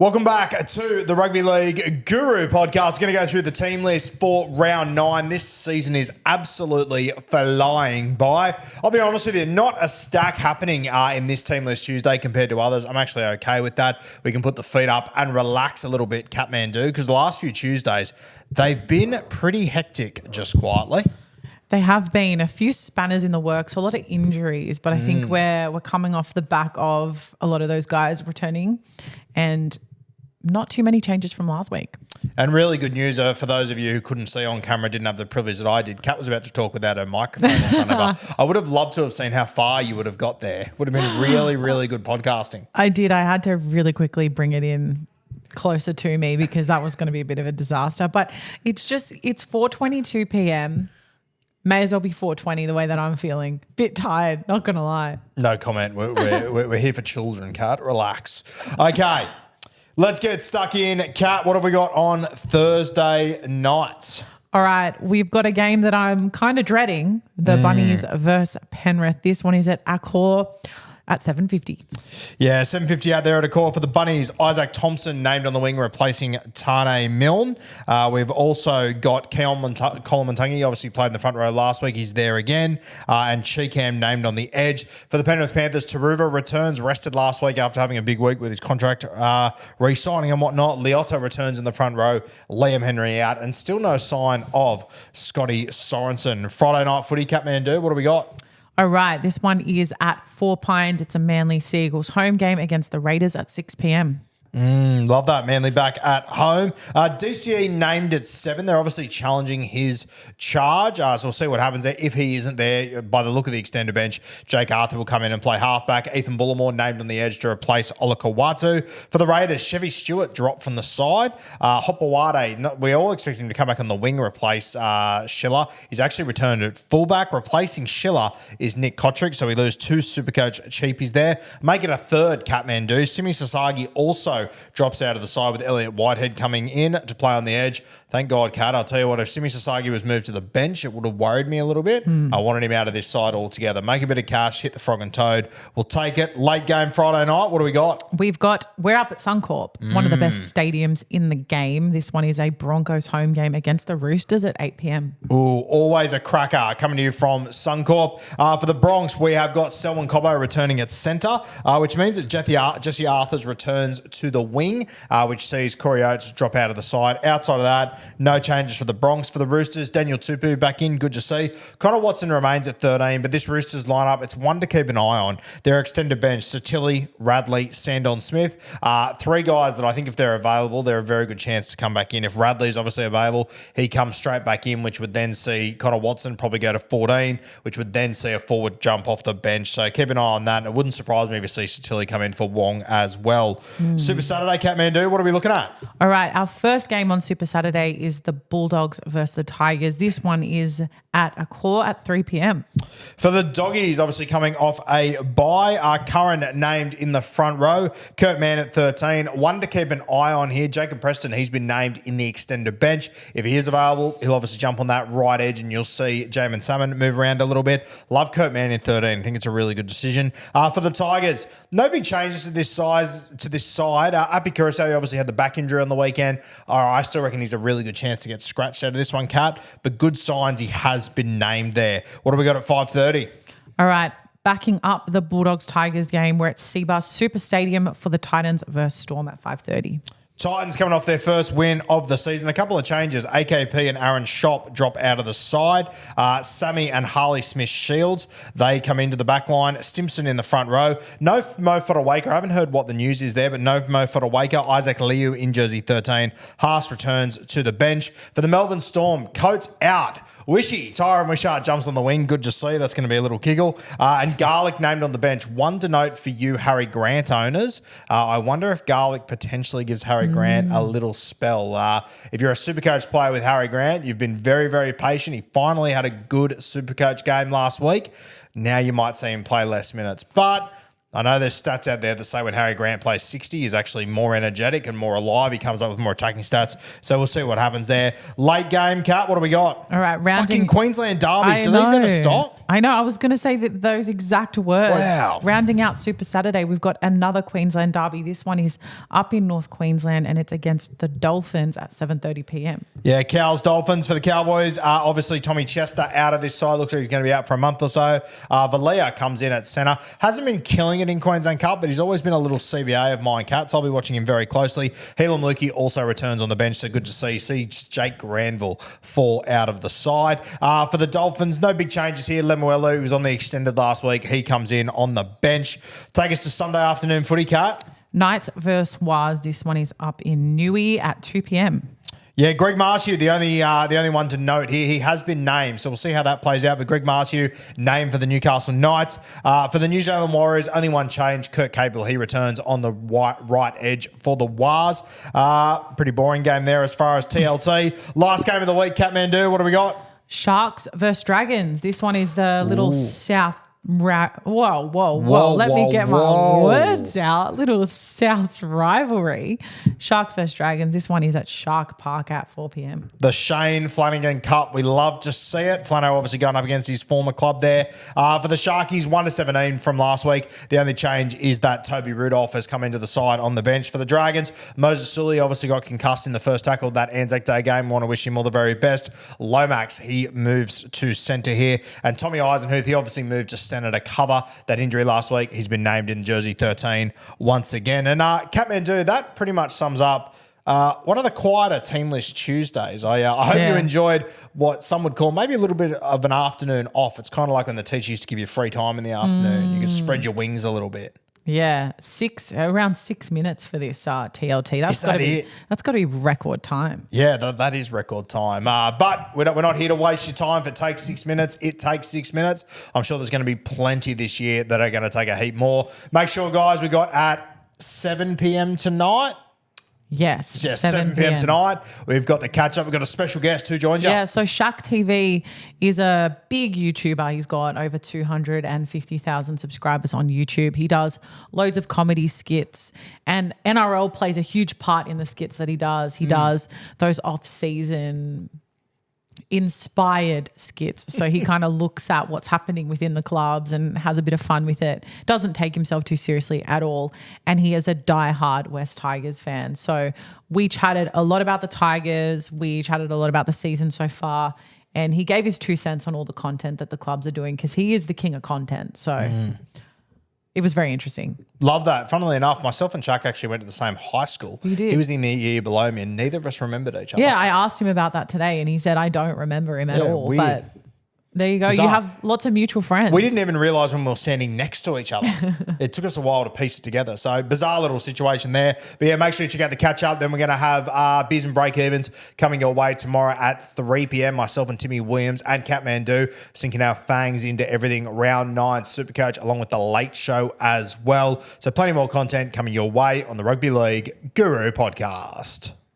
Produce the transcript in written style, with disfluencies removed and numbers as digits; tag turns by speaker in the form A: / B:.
A: Welcome back to the Rugby League Guru podcast. Going to go through the team list for round 9. This season is absolutely flying by. I'll be honest with you, not a stack happening in this team list Tuesday compared to others. I'm actually okay with that. We can put the feet up and relax a little bit, Kathmandu, because the last few Tuesdays, they've been pretty hectic, just quietly.
B: They have been a few spanners in the works, a lot of injuries, but I think we're coming off the back of a lot of those guys returning and not too many changes from last week.
A: And really good news for those of you who couldn't see on camera, didn't have the privilege that I did. Kat was about to talk without her microphone in front of her. I would have loved to have seen how far you would have got there. Would have been really, really good podcasting.
B: I did. I had to really quickly bring it in closer to me because that was going to be a bit of a disaster. But it's 4:22 p.m. May as well be 4:20 the way that I'm feeling. Bit tired, not going to lie.
A: No comment. We're here for children, Kat. Relax. Okay. Let's get stuck in. Kat, what have we got on Thursday night?
B: All right, we've got a game that I'm kind of dreading, the Bunnies versus Penrith. This one is at Accor at 7:50.
A: Yeah, 7:50 out there at a call for the Bunnies. Isaac Thompson named on the wing, replacing Tane Milne. We've also got Colomontungi, obviously played in the front row last week. He's there again. And Cheekham named on the edge. For the Penrith Panthers, Taruva returns, rested last week after having a big week with his contract re-signing and whatnot. Liotta returns in the front row. Liam Henry out. And still no sign of Scotty Sorensen. Friday night footy, Kathmandu, what do we got?
B: All right, this one is at 4 Pines. It's a Manly Seagulls home game against the Raiders at 6 p.m.
A: Love that. Manly back at home. DCE named at 7. They're obviously challenging his charge. So we'll see what happens there. If he isn't there, by the look of the extended bench, Jake Arthur will come in and play halfback. Ethan Bullimore named on the edge to replace Olakawatu. For the Raiders, Chevy Stewart dropped from the side. Hopewade, we all expect him to come back on the wing, replace Schiller. He's actually returned at fullback. Replacing Schiller is Nick Kotrick, so we lose 2 Supercoach cheapies there. Make it a third, Kathmandu. Simi Sasagi also drops out of the side with Elliot Whitehead coming in to play on the edge. Thank God, Kat. I'll tell you what, if Simi Sasagi was moved to the bench, it would have worried me a little bit. I wanted him out of this side altogether. Make a bit of cash, hit the Frog and Toad. We'll take it. Late game Friday night. What do we got?
B: We're up at Suncorp, one of the best stadiums in the game. This one is a Broncos home game against the Roosters at 8 p.m.
A: Ooh, always a cracker coming to you from Suncorp. For the Bronx, we have got Selwyn Cobbo returning at centre, which means that Jesse Arthurs returns to the wing, which sees Corey Oates drop out of the side. Outside of that, no changes for the Bronx. For the Roosters, Daniel Tupu back in, good to see. Connor Watson remains at 13, but this Roosters lineup, it's one to keep an eye on. Their extended bench, Satilli, Radley, Sandon Smith, 3 guys that I think if they're available, they're a very good chance to come back in. If Radley's obviously available, he comes straight back in, which would then see Connor Watson probably go to 14, which would then see a forward jump off the bench. So keep an eye on that. And it wouldn't surprise me if you see Satilli come in for Wong as well. Super Saturday, Kathmandu, what are we looking at?
B: All right, our first game on Super Saturday is the Bulldogs versus the Tigers. This one is at Accor at 3 p.m.
A: For the Doggies, obviously coming off a bye, Curran named in the front row. Kurt Mann at 13. One to keep an eye on here, Jacob Preston. He's been named in the extended bench. If he is available, he'll obviously jump on that right edge and you'll see Jamin Salmon move around a little bit. Love Kurt Mann in 13. I think it's a really good decision. For the Tigers, no big changes to this side. Api Kurosawa obviously had the back injury on the weekend. I still reckon he's a really good chance to get scratched out of this one, Kat. But good signs he has been named there. What do we got at 5:30?
B: All right, backing up the Bulldogs-Tigers game, we're at Seabus Super Stadium for the Titans versus Storm at 5:30.
A: Titans coming off their first win of the season. A couple of changes. AKP and Aaron Schopp drop out of the side. Sammy and Harley Smith-Shields, they come into the back line. Stimson in the front row. No Mo Fodawaker. I haven't heard what the news is there, but no Mo Fodawaker. Isaac Liu in jersey 13. Haas returns to the bench. For the Melbourne Storm, Coates out. Tyron Wishart jumps on the wing. Good to see. That's going to be a little giggle. And Garlic named on the bench. One to note for you Harry Grant owners. I wonder if Garlic potentially gives Harry Grant a little spell. If you're a Supercoach player with Harry Grant, you've been very, very patient. He finally had a good Supercoach game last week. Now you might see him play less minutes. But I know there's stats out there that say when Harry Grant plays 60, he's actually more energetic and more alive. He comes up with more attacking stats. So we'll see what happens there. Late game, Kat, what do we got?
B: All right,
A: Fucking Queensland derbies. Do these ever stop?
B: I know. I was going to say those exact words.
A: Wow.
B: Rounding out Super Saturday, we've got another Queensland derby. This one is up in North Queensland and it's against the Dolphins at 7:30 p.m.
A: Yeah, Cows Dolphins for the Cowboys. Obviously, Tommy Chester out of this side. Looks like he's going to be out for a month or so. Valia comes in at centre. Hasn't been killing it in Queensland Cup, but he's always been a little CBA of mine, Cats. I'll be watching him very closely. Helam Lukey also returns on the bench, so good to see Jake Granville fall out of the side. For the Dolphins, no big changes here. Lemuelu, who was on the extended last week, he comes in on the bench. Take us to Sunday afternoon footy, Cat.
B: Knights versus Waz. This one is up in Newey at 2 p.m.
A: Yeah, Greg Marzhew, the only one to note here. He has been named, so we'll see how that plays out. But Greg Marzhew named for the Newcastle Knights. For the New Zealand Warriors, only one change. Kurt Capel, he returns on the right edge for the Waz. Pretty boring game there as far as TLT. Last game of the week, Kathmandu, what do we got?
B: Sharks versus Dragons. This one is the little South. Whoa. Let me get my words out. Little South's rivalry. Sharks versus Dragons. This one is at Shark Park at 4 p.m.
A: The Shane Flanagan Cup. We love to see it. Flano obviously going up against his former club there. For the Sharkies, 1-17 from last week. The only change is that Toby Rudolph has come into the side on the bench. For the Dragons, Moses Sully obviously got concussed in the first tackle of that Anzac Day game. Want to wish him all the very best. Lomax, he moves to centre here. And Tommy Eisenhuth, he obviously moved to centre to cover that injury last week. He's been named in jersey 13 once again. And Kathmandu, that pretty much sums up one of the quieter team list Tuesdays. I hope you enjoyed what some would call maybe a little bit of an afternoon off. It's kind of like when the teacher used to give you free time in the afternoon. You can spread your wings a little bit.
B: Yeah, around 6 minutes for this TLT. That's got to be record time.
A: Yeah, that is record time. But we're not here to waste your time. If it takes 6 minutes, it takes 6 minutes. I'm sure there's going to be plenty this year that are going to take a heap more. Make sure, guys, we got at 7 p.m. tonight.
B: Yes,
A: 7 p.m. tonight. We've got the catch up. We've got a special guest who joins you.
B: Yeah, so Shaq TV is a big YouTuber. He's got over 250,000 subscribers on YouTube. He does loads of comedy skits, and NRL plays a huge part in the skits that he does. He does those off-season inspired skits. So he kind of looks at what's happening within the clubs and has a bit of fun with it. Doesn't take himself too seriously at all. And he is a diehard West Tigers fan. So we chatted a lot about the Tigers. We chatted a lot about the season so far. And he gave his 2 cents on all the content that the clubs are doing because he is the king of content. So it was very interesting.
A: Love that. Funnily enough, myself and Chuck actually went to the same high school.
B: You did?
A: He was in the year below me and neither of us remembered each other.
B: Yeah, I asked him about that today and he said, I don't remember him at all.
A: Weird.
B: But there you go.
A: Bizarre.
B: You have lots of mutual friends.
A: We didn't even realise when we were standing next to each other. It took us a while to piece it together. So bizarre little situation there. But yeah, make sure you check out the catch up. Then we're going to have Beers and Break Evens coming your way tomorrow at 3 p.m. Myself and Timmy Williams and Kathmandu sinking our fangs into everything round 9 Supercoach along with the late show as well. So plenty more content coming your way on the Rugby League Guru podcast.